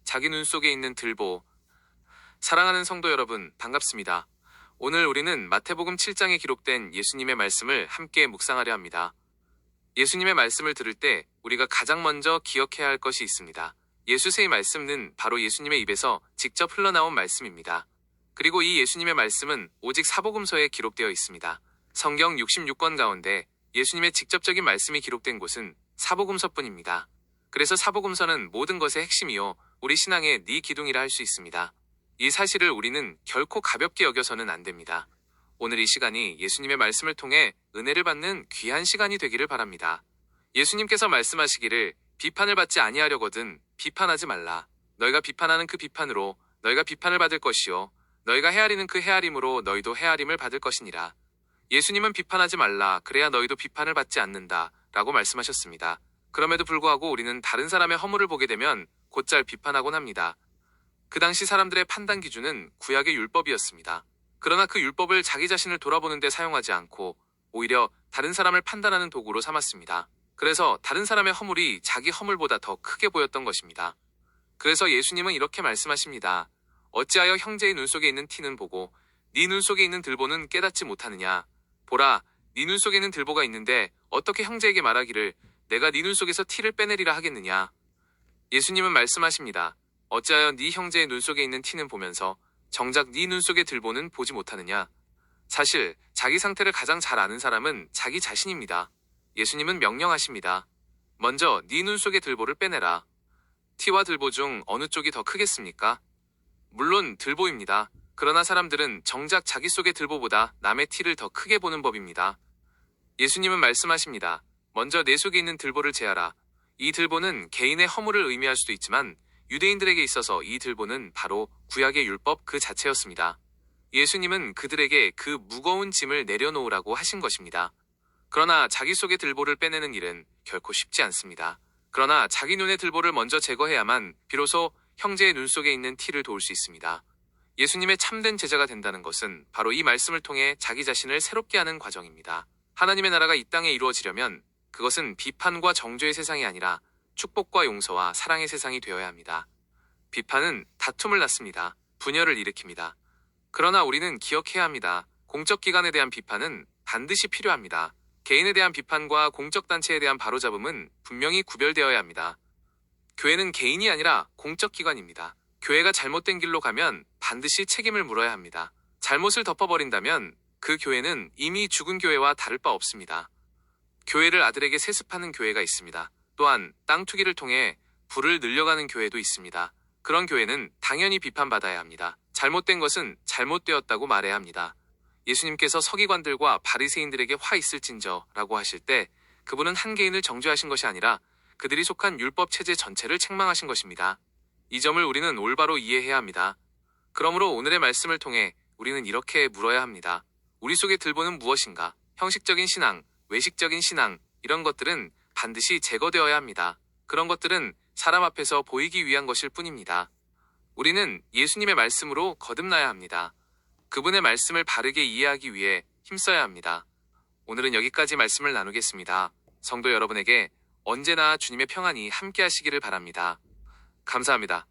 자기 눈 속에 있는 들보. 사랑하는 성도 여러분, 반갑습니다. 오늘 우리는 마태복음 7장에 기록된 예수님의 말씀을 함께 묵상하려 합니다. 예수님의 말씀을 들을 때 우리가 가장 먼저 기억해야 할 것이 있습니다. 예수의 말씀은 바로 예수님의 입에서 직접 흘러나온 말씀입니다. 그리고 이 예수님의 말씀은 오직 사복음서에 기록되어 있습니다. 성경 66권 가운데 예수님의 직접적인 말씀이 기록된 곳은 사복음서뿐입니다. 그래서 사복음서는 모든 것의 핵심이요, 우리 신앙의 네 기둥이라 할 수 있습니다. 이 사실을 우리는 결코 가볍게 여겨서는 안 됩니다. 오늘 이 시간이 예수님의 말씀을 통해 은혜를 받는 귀한 시간이 되기를 바랍니다. 예수님께서 말씀하시기를 비판을 받지 아니하려거든 비판하지 말라. 너희가 비판하는 그 비판으로 너희가 비판을 받을 것이요 너희가 헤아리는 그 헤아림으로 너희도 헤아림을 받을 것이니라. 예수님은 비판하지 말라, 그래야 너희도 비판을 받지 않는다 라고 말씀하셨습니다. 그럼에도 불구하고 우리는 다른 사람의 허물을 보게 되면 곧잘 비판하곤 합니다. 그 당시 사람들의 판단 기준은 구약의 율법이었습니다. 그러나 그 율법을 자기 자신을 돌아보는 데 사용하지 않고 오히려 다른 사람을 판단하는 도구로 삼았습니다. 그래서 다른 사람의 허물이 자기 허물보다 더 크게 보였던 것입니다. 그래서 예수님은 이렇게 말씀하십니다. 어찌하여 형제의 눈 속에 있는 티는 보고 네 눈 속에 있는 들보는 깨닫지 못하느냐. 보라, 네 눈 속에 있는 들보가 있는데 어떻게 형제에게 말하기를 내가 네 눈 속에서 티를 빼내리라 하겠느냐. 예수님은 말씀하십니다. 어찌하여 네 형제의 눈 속에 있는 티는 보면서 정작 네 눈 속의 들보는 보지 못하느냐. 사실 자기 상태를 가장 잘 아는 사람은 자기 자신입니다. 예수님은 명령하십니다. 먼저 네 눈 속의 들보를 빼내라. 티와 들보 중 어느 쪽이 더 크겠습니까? 물론 들보입니다. 그러나 사람들은 정작 자기 속의 들보보다 남의 티를 더 크게 보는 법입니다. 예수님은 말씀하십니다. 먼저 내 속에 있는 들보를 제하라. 이 들보는 개인의 허물을 의미할 수도 있지만 유대인들에게 있어서 이 들보는 바로 구약의 율법 그 자체였습니다. 예수님은 그들에게 그 무거운 짐을 내려놓으라고 하신 것입니다. 그러나 자기 속의 들보를 빼내는 일은 결코 쉽지 않습니다. 그러나 자기 눈의 들보를 먼저 제거해야만 비로소 형제의 눈 속에 있는 티를 도울 수 있습니다. 예수님의 참된 제자가 된다는 것은 바로 이 말씀을 통해 자기 자신을 새롭게 하는 과정입니다. 하나님의 나라가 이 땅에 이루어지려면 그것은 비판과 정죄의 세상이 아니라 축복과 용서와 사랑의 세상이 되어야 합니다. 비판은 다툼을 낳습니다. 분열을 일으킵니다. 그러나 우리는 기억해야 합니다. 공적 기관에 대한 비판은 반드시 필요합니다. 개인에 대한 비판과 공적 단체에 대한 바로잡음은 분명히 구별되어야 합니다. 교회는 개인이 아니라 공적 기관입니다. 교회가 잘못된 길로 가면 반드시 책임을 물어야 합니다. 잘못을 덮어버린다면 그 교회는 이미 죽은 교회와 다를 바 없습니다. 교회를 아들에게 세습하는 교회가 있습니다. 또한 땅 투기를 통해 부를 늘려가는 교회도 있습니다. 그런 교회는 당연히 비판받아야 합니다. 잘못된 것은 잘못되었다고 말해야 합니다. 예수님께서 서기관들과 바리새인들에게 화 있을진저 라고 하실 때 그분은 한 개인을 정죄하신 것이 아니라 그들이 속한 율법 체제 전체를 책망하신 것입니다. 이 점을 우리는 올바로 이해해야 합니다. 그러므로 오늘의 말씀을 통해 우리는 이렇게 물어야 합니다. 우리 속의 들보는 무엇인가? 형식적인 신앙, 외식적인 신앙, 이런 것들은 반드시 제거되어야 합니다. 그런 것들은 사람 앞에서 보이기 위한 것일 뿐입니다. 우리는 예수님의 말씀으로 거듭나야 합니다. 그분의 말씀을 바르게 이해하기 위해 힘써야 합니다. 오늘은 여기까지 말씀을 나누겠습니다. 성도 여러분에게 언제나 주님의 평안이 함께 하시기를 바랍니다. 감사합니다.